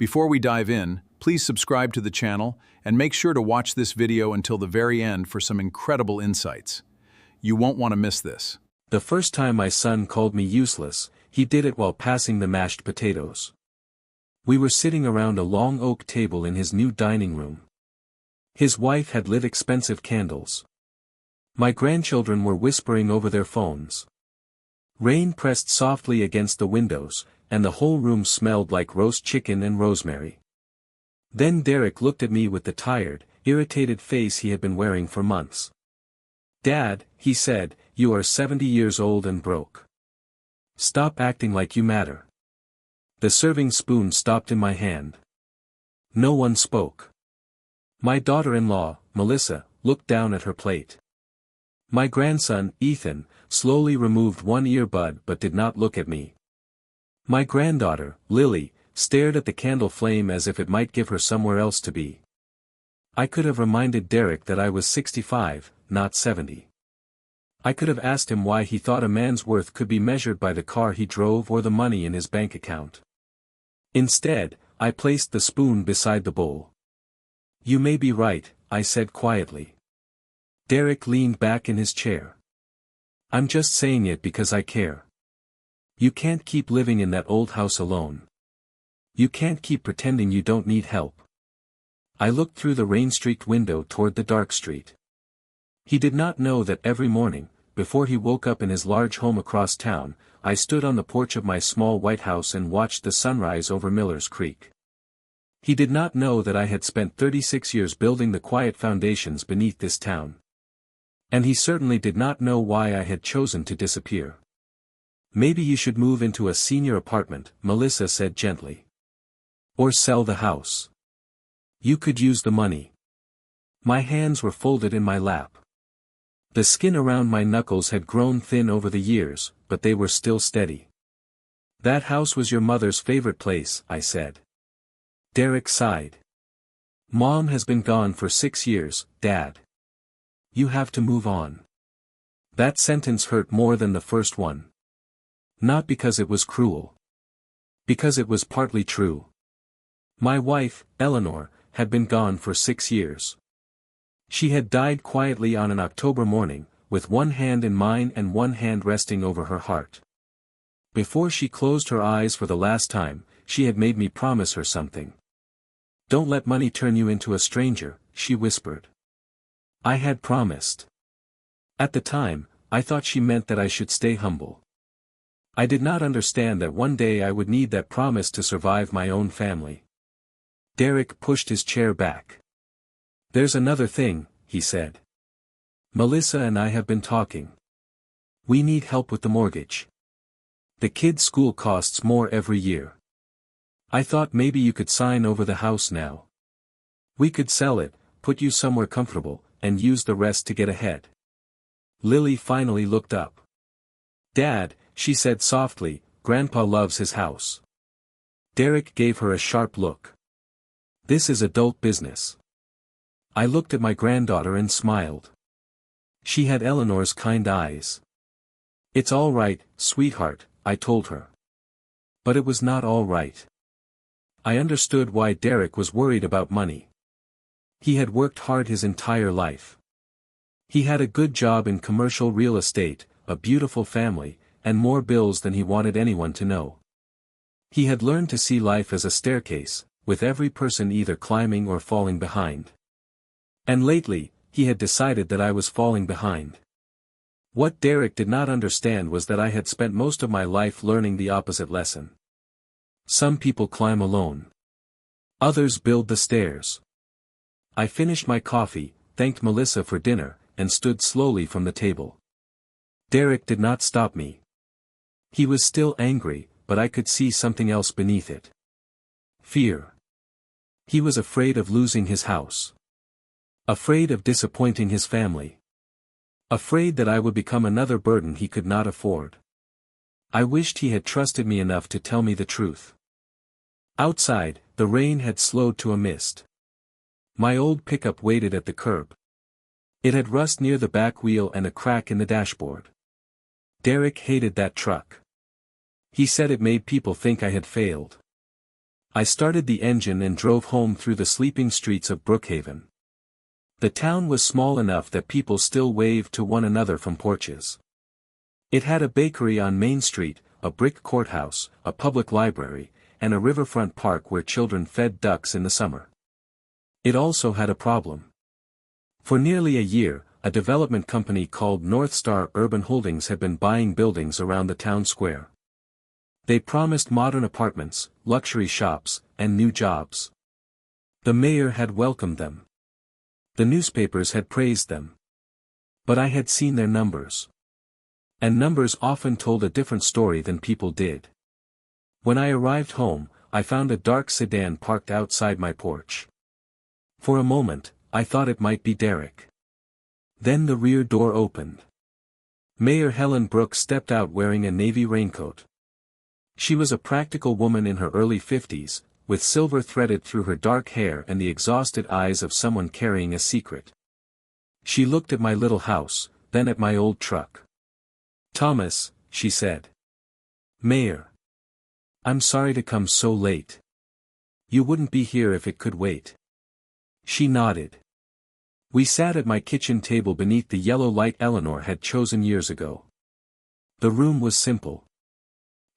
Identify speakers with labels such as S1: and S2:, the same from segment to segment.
S1: Before we dive in, please subscribe to the channel and make sure to watch this video until the very end for some incredible insights. You won't want to miss this.
S2: The first time my son called me useless, he did it while passing the mashed potatoes. We were sitting around a long oak table in his new dining room. His wife had lit expensive candles. My grandchildren were whispering over their phones. Rain pressed softly against the windows, and the whole room smelled like roast chicken and rosemary. Then Derek looked at me with the tired, irritated face he had been wearing for months. "Dad," he said, "you are 70 years old and broke. Stop acting like you matter." The serving spoon stopped in my hand. No one spoke. My daughter-in-law, Melissa, looked down at her plate. My grandson, Ethan, slowly removed one earbud but did not look at me. My granddaughter, Lily, stared at the candle flame as if it might give her somewhere else to be. I could have reminded Derek that I was 65, not 70. I could have asked him why he thought a man's worth could be measured by the car he drove or the money in his bank account. Instead, I placed the spoon beside the bowl. "You may be right," I said quietly. Derek leaned back in his chair. "I'm just saying it because I care. You can't keep living in that old house alone. You can't keep pretending you don't need help." I looked through the rain-streaked window toward the dark street. He did not know that every morning, before he woke up in his large home across town, I stood on the porch of my small white house and watched the sunrise over Miller's Creek. He did not know that I had spent 36 years building the quiet foundations beneath this town. And he certainly did not know why I had chosen to disappear. "Maybe you should move into a senior apartment," Melissa said gently. "Or sell the house. You could use the money." My hands were folded in my lap. The skin around my knuckles had grown thin over the years, but they were still steady. "That house was your mother's favorite place," I said. Derek sighed. "Mom has been gone for 6 years, Dad. You have to move on." That sentence hurt more than the first one. Not because it was cruel. Because it was partly true. My wife, Eleanor, had been gone for 6 years. She had died quietly on an October morning, with one hand in mine and one hand resting over her heart. Before she closed her eyes for the last time, she had made me promise her something. "Don't let money turn you into a stranger," she whispered. I had promised. At the time, I thought she meant that I should stay humble. I did not understand that one day I would need that promise to survive my own family. Derek pushed his chair back. "There's another thing," he said. "Melissa and I have been talking. We need help with the mortgage. The kids' school costs more every year. I thought maybe you could sign over the house now. We could sell it, put you somewhere comfortable, and use the rest to get ahead." Lily finally looked up. "Dad," she said softly, "Grandpa loves his house." Derek gave her a sharp look. "This is adult business." I looked at my granddaughter and smiled. She had Eleanor's kind eyes. "It's all right, sweetheart," I told her. But it was not all right. I understood why Derek was worried about money. He had worked hard his entire life. He had a good job in commercial real estate, a beautiful family, and more bills than he wanted anyone to know. He had learned to see life as a staircase, with every person either climbing or falling behind. And lately, he had decided that I was falling behind. What Derek did not understand was that I had spent most of my life learning the opposite lesson. Some people climb alone. Others build the stairs. I finished my coffee, thanked Melissa for dinner, and stood slowly from the table. Derek did not stop me. He was still angry, but I could see something else beneath it. Fear. He was afraid of losing his house. Afraid of disappointing his family. Afraid that I would become another burden he could not afford. I wished he had trusted me enough to tell me the truth. Outside, the rain had slowed to a mist. My old pickup waited at the curb. It had rust near the back wheel and a crack in the dashboard. Derek hated that truck. He said it made people think I had failed. I started the engine and drove home through the sleeping streets of Brookhaven. The town was small enough that people still waved to one another from porches. It had a bakery on Main Street, a brick courthouse, a public library, and a riverfront park where children fed ducks in the summer. It also had a problem. For nearly a year, a development company called North Star Urban Holdings had been buying buildings around the town square. They promised modern apartments, luxury shops, and new jobs. The mayor had welcomed them. The newspapers had praised them. But I had seen their numbers. And numbers often told a different story than people did. When I arrived home, I found a dark sedan parked outside my porch. For a moment, I thought it might be Derek. Then the rear door opened. Mayor Helen Brooks stepped out wearing a navy raincoat. She was a practical woman in her early 50s, with silver threaded through her dark hair and the exhausted eyes of someone carrying a secret. She looked at my little house, then at my old truck. "Thomas," she said. "Mayor. I'm sorry to come so late. You wouldn't be here if it could wait." She nodded. We sat at my kitchen table beneath the yellow light Eleanor had chosen years ago. The room was simple.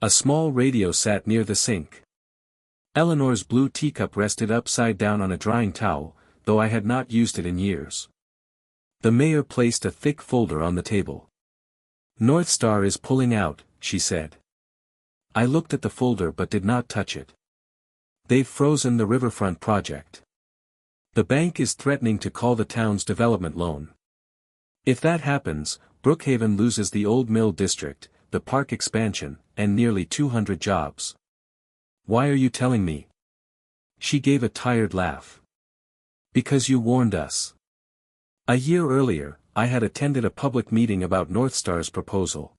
S2: A small radio sat near the sink. Eleanor's blue teacup rested upside down on a drying towel, though I had not used it in years. The mayor placed a thick folder on the table. "North Star is pulling out," she said. I looked at the folder but did not touch it. "They've frozen the riverfront project. The bank is threatening to call the town's development loan. If that happens, Brookhaven loses the old mill district, the park expansion, and nearly 200 jobs. Why are you telling me?" She gave a tired laugh. "Because you warned us." A year earlier, I had attended a public meeting about North Star's proposal.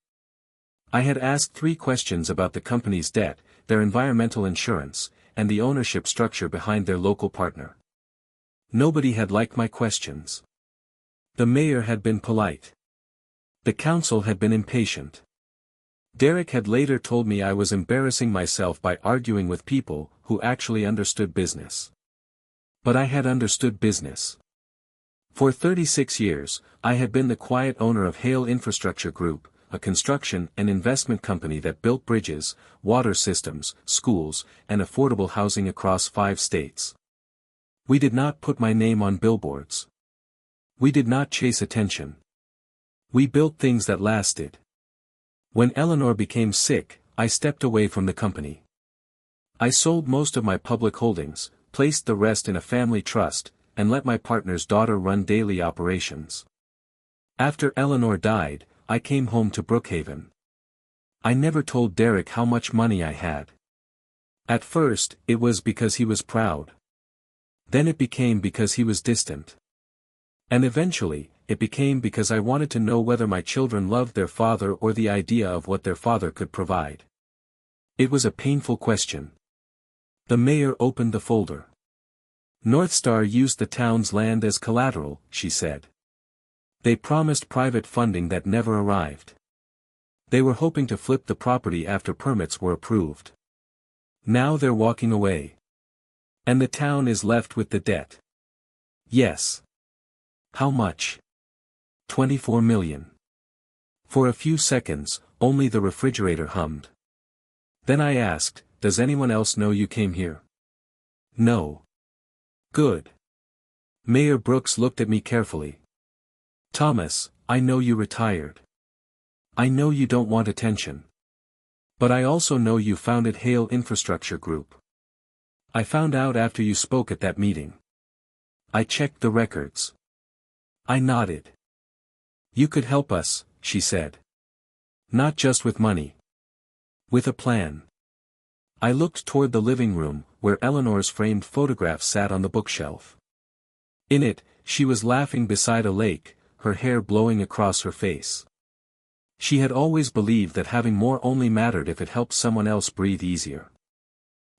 S2: I had asked 3 questions about the company's debt, their environmental insurance, and the ownership structure behind their local partner. Nobody had liked my questions. The mayor had been polite. The council had been impatient. Derek had later told me I was embarrassing myself by arguing with people who actually understood business. But I had understood business. For 36 years, I had been the quiet owner of Hale Infrastructure Group, a construction and investment company that built bridges, water systems, schools, and affordable housing across 5 states. We did not put my name on billboards. We did not chase attention. We built things that lasted. When Eleanor became sick, I stepped away from the company. I sold most of my public holdings, placed the rest in a family trust, and let my partner's daughter run daily operations. After Eleanor died, I came home to Brookhaven. I never told Derek how much money I had. At first, it was because he was proud. Then it became because he was distant. And eventually, it became because I wanted to know whether my children loved their father or the idea of what their father could provide. It was a painful question. The mayor opened the folder. "North Star used the town's land as collateral," she said. "They promised private funding that never arrived. They were hoping to flip the property after permits were approved. Now they're walking away. And the town is left with the debt." "Yes." "How much?" $24 million. For a few seconds, only the refrigerator hummed. Then I asked, "Does anyone else know you came here?" "No." "Good." Mayor Brooks looked at me carefully. "Thomas, I know you retired. I know you don't want attention. But I also know you founded Hale Infrastructure Group. I found out after you spoke at that meeting. I checked the records." I nodded. "You could help us," she said. "Not just with money. With a plan." I looked toward the living room, where Eleanor's framed photograph sat on the bookshelf. In it, she was laughing beside a lake, her hair blowing across her face. She had always believed that having more only mattered if it helped someone else breathe easier.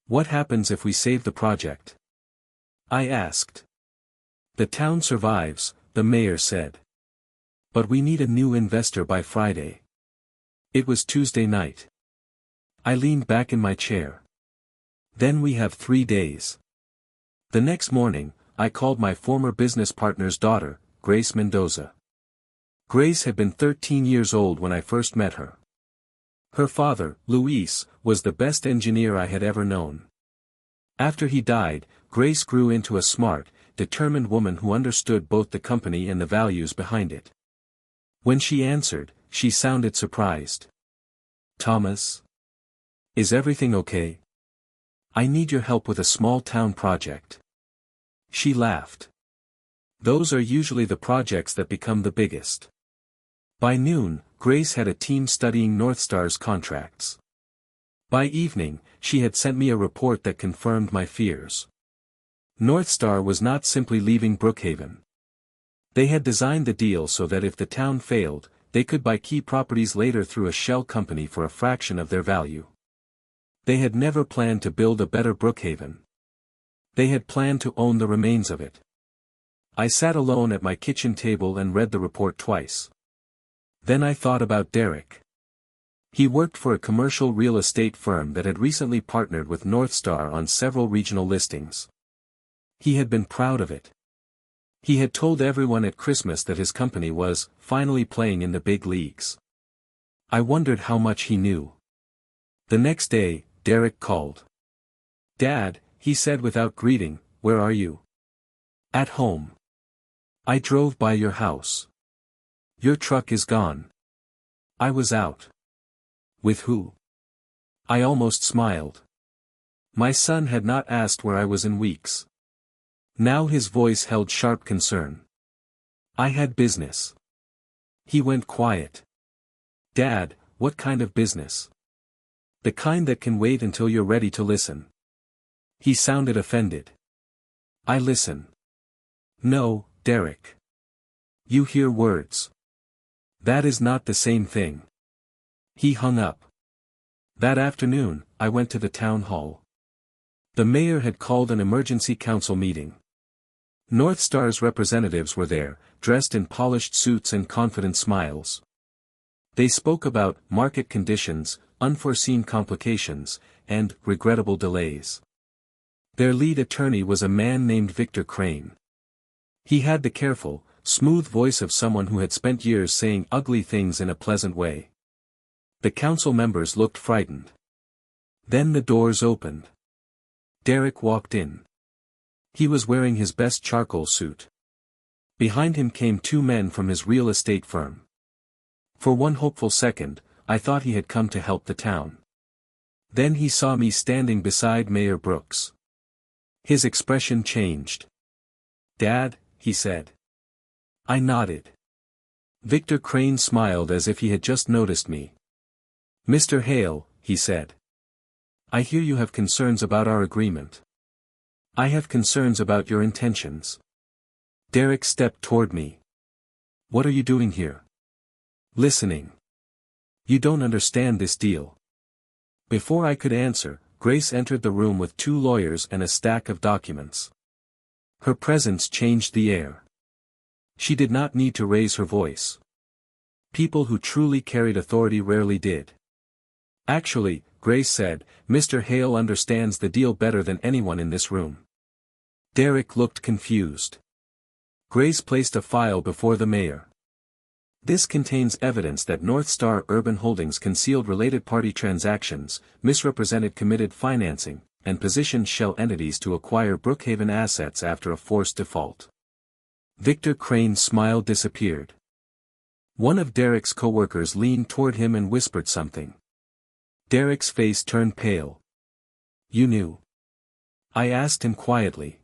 S2: "What happens if we save the project?" I asked. "The town survives," the mayor said. "But we need a new investor by Friday." It was Tuesday night. I leaned back in my chair. Then we have 3 days. The next morning, I called my former business partner's daughter, Grace Mendoza. Grace had been 13 years old when I first met her. Her father, Luis, was the best engineer I had ever known. After he died, Grace grew into a smart, determined woman who understood both the company and the values behind it. When she answered, she sounded surprised. "Thomas? Is everything okay? I need your help with a small town project." She laughed. Those are usually the projects that become the biggest. By noon, Grace had a team studying Northstar's contracts. By evening, she had sent me a report that confirmed my fears. Northstar was not simply leaving Brookhaven. They had designed the deal so that if the town failed, they could buy key properties later through a shell company for a fraction of their value. They had never planned to build a better Brookhaven. They had planned to own the remains of it. I sat alone at my kitchen table and read the report twice. Then I thought about Derek. He worked for a commercial real estate firm that had recently partnered with Northstar on several regional listings. He had been proud of it. He had told everyone at Christmas that his company was finally playing in the big leagues. I wondered how much he knew. The next day, Derek called. "Dad," he said without greeting, "where are you?" "At home. I drove by your house. Your truck is gone." "I was out." "With who?" I almost smiled. My son had not asked where I was in weeks. Now his voice held sharp concern. "I had business." He went quiet. "Dad, what kind of business?" "The kind that can wait until you're ready to listen." He sounded offended. "I listen." "No, Derek. You hear words. That is not the same thing." He hung up. That afternoon, I went to the town hall. The mayor had called an emergency council meeting. Northstar's representatives were there, dressed in polished suits and confident smiles. They spoke about market conditions, unforeseen complications, and regrettable delays. Their lead attorney was a man named Victor Crane. He had the careful, smooth voice of someone who had spent years saying ugly things in a pleasant way. The council members looked frightened. Then the doors opened. Derek walked in. He was wearing his best charcoal suit. Behind him came 2 men from his real estate firm. For one hopeful second, I thought he had come to help the town. Then he saw me standing beside Mayor Brooks. His expression changed. "Dad," he said. I nodded. Victor Crane smiled as if he had just noticed me. "Mr. Hale," he said. "I hear you have concerns about our agreement. I have concerns about your intentions." Derek stepped toward me. "What are you doing here?" "Listening. You don't understand this deal." Before I could answer, Grace entered the room with 2 lawyers and a stack of documents. Her presence changed the air. She did not need to raise her voice. People who truly carried authority rarely did. "Actually," Grace said, "Mr. Hale understands the deal better than anyone in this room." Derek looked confused. Grace placed a file before the mayor. "This contains evidence that Northstar Urban Holdings concealed related party transactions, misrepresented committed financing, and positioned shell entities to acquire Brookhaven assets after a forced default." Victor Crane's smile disappeared. One of Derek's coworkers leaned toward him and whispered something. Derek's face turned pale. "You knew?" I asked him quietly.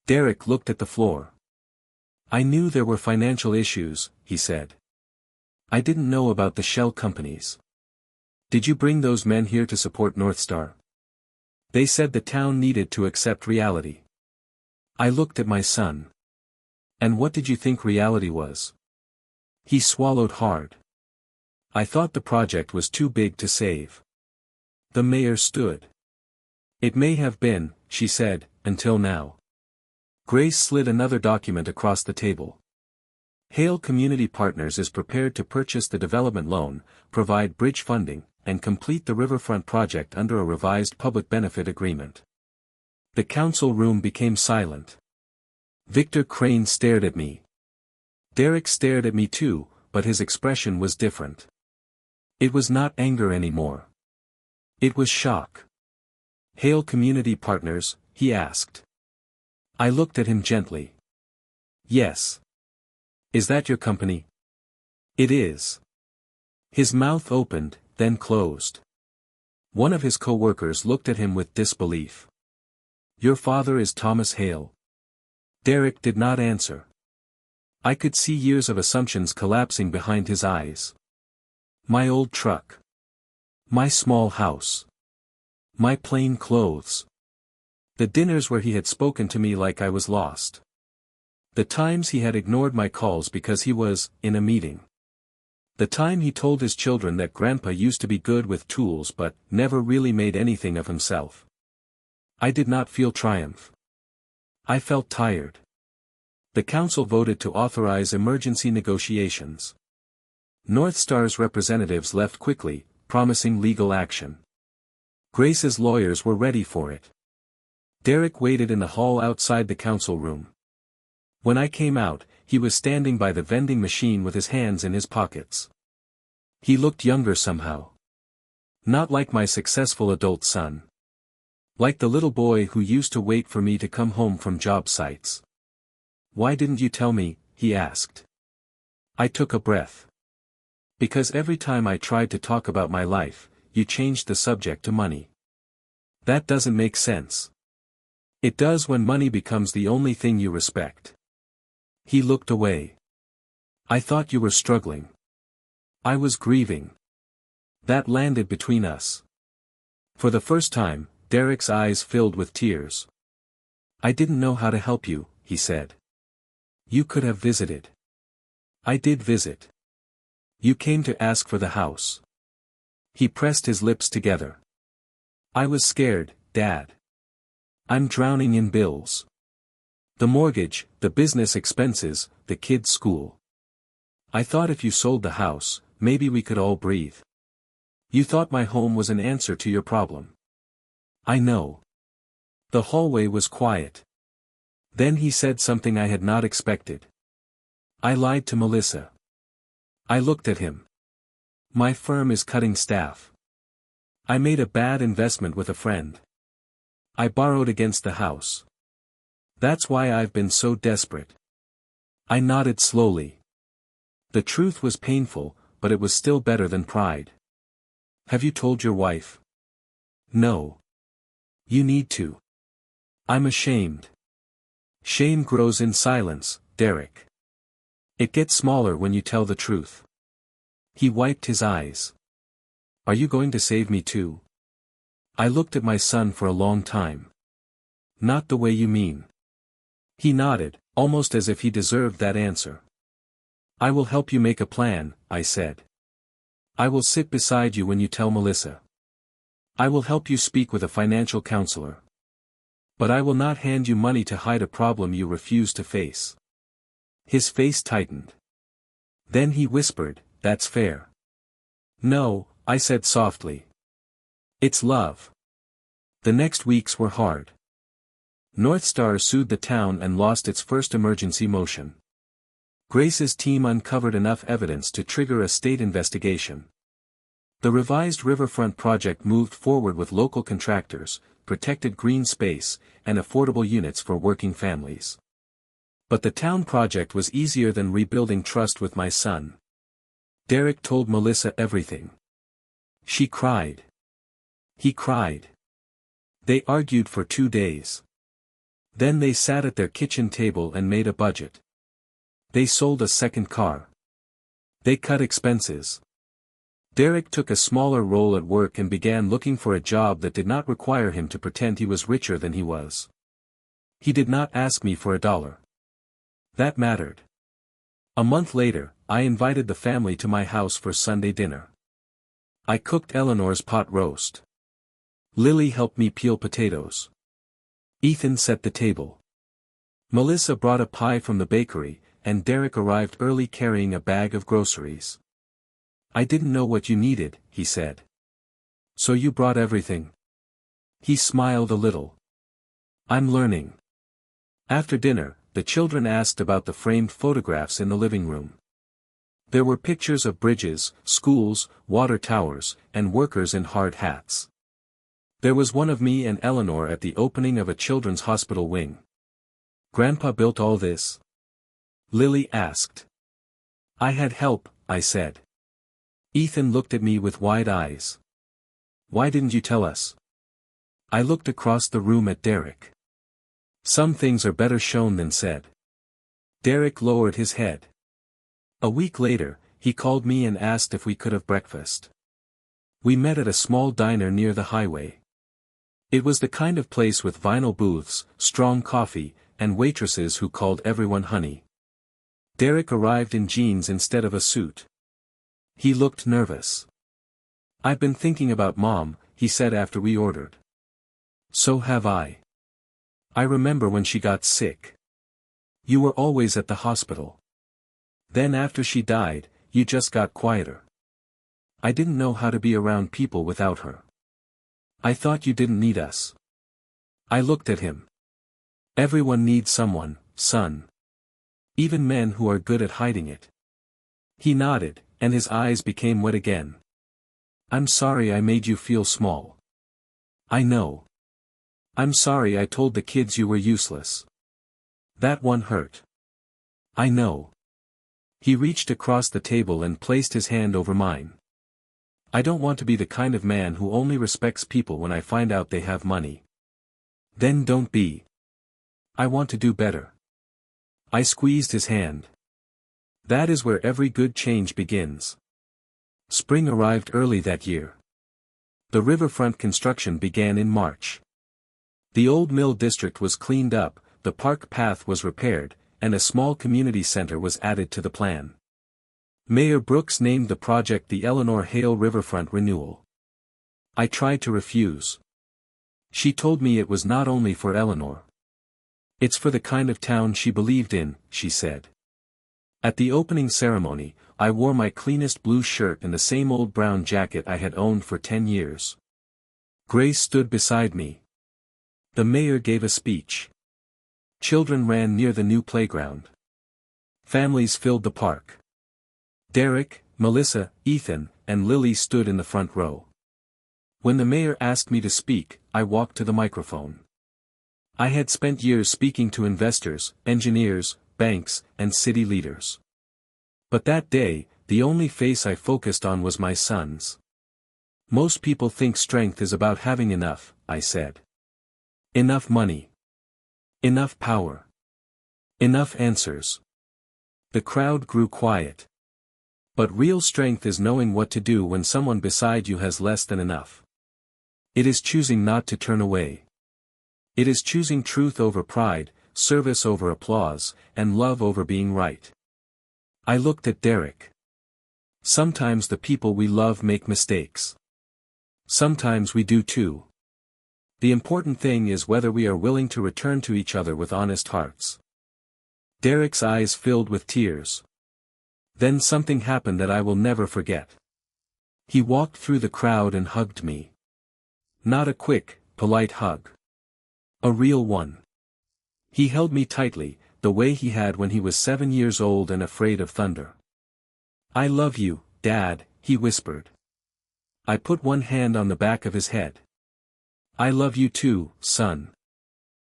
S2: Derek looked at the floor. "I knew there were financial issues," he said. "I didn't know about the shell companies." "Did you bring those men here to support Northstar?" "They said the town needed to accept reality." I looked at my son. "And what did you think reality was?" He swallowed hard. "I thought the project was too big to save." The mayor stood. "It may have been," she said, "until now." Grace slid another document across the table. "Hale Community Partners is prepared to purchase the development loan, provide bridge funding, and complete the riverfront project under a revised public benefit agreement. The council room became silent. Victor Crane stared at me. Derek stared at me too, but his expression was different. It was not anger anymore. It was shock. "Hale Community Partners?" he asked. I looked at him gently. "Yes. Is that your company?" "It is." His mouth opened, then closed. One of his co-workers looked at him with disbelief. "Your father is Thomas Hale?" Derek did not answer. I could see years of assumptions collapsing behind his eyes. My old truck. My small house. My plain clothes. The dinners where he had spoken to me like I was lost. The times he had ignored my calls because he was in a meeting. The time he told his children that Grandpa used to be good with tools but never really made anything of himself. I did not feel triumph. I felt tired. The council voted to authorize emergency negotiations. North Star's representatives left quickly, promising legal action. Grace's lawyers were ready for it. Derek waited in the hall outside the council room. When I came out, he was standing by the vending machine with his hands in his pockets. He looked younger somehow. Not like my successful adult son. Like the little boy who used to wait for me to come home from job sites. "Why didn't you tell me?" he asked. I took a breath. "Because every time I tried to talk about my life, you changed the subject to money. That doesn't make sense." "It does when money becomes the only thing you respect." He looked away. "I thought you were struggling." I was grieving. That landed between us. For the first time, Derek's eyes filled with tears. "I didn't know how to help you," he said. "You could have visited." "I did visit." "You came to ask for the house." He pressed his lips together. "I was scared, Dad. I'm drowning in bills. The mortgage, the business expenses, the kids' school. I thought if you sold the house, maybe we could all breathe. You thought my home was an answer to your problem." "I know." The hallway was quiet. Then he said something I had not expected. "I lied to Melissa." I looked at him. "My firm is cutting staff. I made a bad investment with a friend. I borrowed against the house. That's why I've been so desperate." I nodded slowly. The truth was painful, but it was still better than pride. "Have you told your wife?" "No." "You need to." "I'm ashamed." "Shame grows in silence, Derek. It gets smaller when you tell the truth." He wiped his eyes. "Are you going to save me too?" I looked at my son for a long time. "Not the way you mean." He nodded, almost as if he deserved that answer. "I will help you make a plan," I said. "I will sit beside you when you tell Melissa. I will help you speak with a financial counselor. But I will not hand you money to hide a problem you refuse to face." His face tightened. Then he whispered, "That's fair." "No," I said softly. "It's love." The next weeks were hard. North Star sued the town and lost its first emergency motion. Grace's team uncovered enough evidence to trigger a state investigation. The revised riverfront project moved forward with local contractors, protected green space, and affordable units for working families. But the town project was easier than rebuilding trust with my son. Derek told Melissa everything. She cried. He cried. They argued for 2 days. Then they sat at their kitchen table and made a budget. They sold a second car. They cut expenses. Derek took a smaller role at work and began looking for a job that did not require him to pretend he was richer than he was. He did not ask me for $1. That mattered. A month later, I invited the family to my house for Sunday dinner. I cooked Eleanor's pot roast. Lily helped me peel potatoes. Ethan set the table. Melissa brought a pie from the bakery, and Derek arrived early carrying a bag of groceries. "I didn't know what you needed," he said. So you brought everything. He smiled a little. I'm learning. After dinner, the children asked about the framed photographs in the living room. There were pictures of bridges, schools, water towers, and workers in hard hats. There was one of me and Eleanor at the opening of a children's hospital wing. Grandpa built all this? Lily asked. I had help, I said. Ethan looked at me with wide eyes. Why didn't you tell us? I looked across the room at Derek. Some things are better shown than said. Derek lowered his head. A week later, he called me and asked if we could have breakfast. We met at a small diner near the highway. It was the kind of place with vinyl booths, strong coffee, and waitresses who called everyone honey. Derek arrived in jeans instead of a suit. He looked nervous. I've been thinking about Mom, he said after we ordered. So have I. I remember when she got sick. You were always at the hospital. Then after she died, you just got quieter. I didn't know how to be around people without her. I thought you didn't need us. I looked at him. Everyone needs someone, son. Even men who are good at hiding it. He nodded, and his eyes became wet again. I'm sorry I made you feel small. I know. I'm sorry I told the kids you were useless. That one hurt. I know. He reached across the table and placed his hand over mine. I don't want to be the kind of man who only respects people when I find out they have money. Then don't be. I want to do better. I squeezed his hand. That is where every good change begins. Spring arrived early that year. The riverfront construction began in March. The old mill district was cleaned up, the park path was repaired, and a small community center was added to the plan. Mayor Brooks named the project the Eleanor Hale Riverfront Renewal. I tried to refuse. She told me it was not only for Eleanor. It's for the kind of town she believed in, she said. At the opening ceremony, I wore my cleanest blue shirt and the same old brown jacket I had owned for 10 years. Grace stood beside me. The mayor gave a speech. Children ran near the new playground. Families filled the park. Derek, Melissa, Ethan, and Lily stood in the front row. When the mayor asked me to speak, I walked to the microphone. I had spent years speaking to investors, engineers, banks, and city leaders. But that day, the only face I focused on was my son's. Most people think strength is about having enough, I said. Enough money. Enough power. Enough answers. The crowd grew quiet. But real strength is knowing what to do when someone beside you has less than enough. It is choosing not to turn away. It is choosing truth over pride, service over applause, and love over being right. I looked at Derek. Sometimes the people we love make mistakes. Sometimes we do too. The important thing is whether we are willing to return to each other with honest hearts. Derek's eyes filled with tears. Then something happened that I will never forget. He walked through the crowd and hugged me. Not a quick, polite hug. A real one. He held me tightly, the way he had when he was 7 years old and afraid of thunder. I love you, Dad, he whispered. I put one hand on the back of his head. I love you too, son.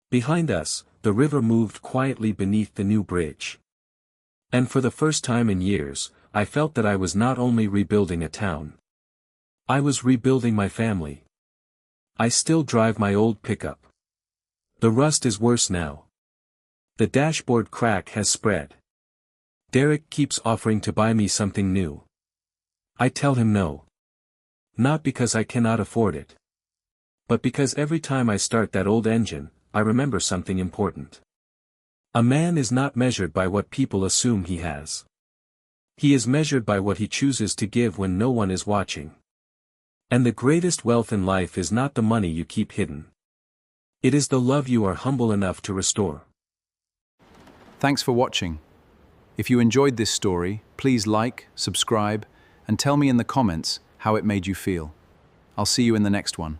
S2: Behind us, the river moved quietly beneath the new bridge. And for the first time in years, I felt that I was not only rebuilding a town. I was rebuilding my family. I still drive my old pickup. The rust is worse now. The dashboard crack has spread. Derek keeps offering to buy me something new. I tell him no. Not because I cannot afford it. But because every time I start that old engine, I remember something important. A man is not measured by what people assume he has. He is measured by what he chooses to give when no one is watching. And the greatest wealth in life is not the money you keep hidden. It is the love you are humble enough to restore.
S1: Thanks for watching. If you enjoyed this story, please like, subscribe, and tell me in the comments how it made you feel. I'll see you in the next one.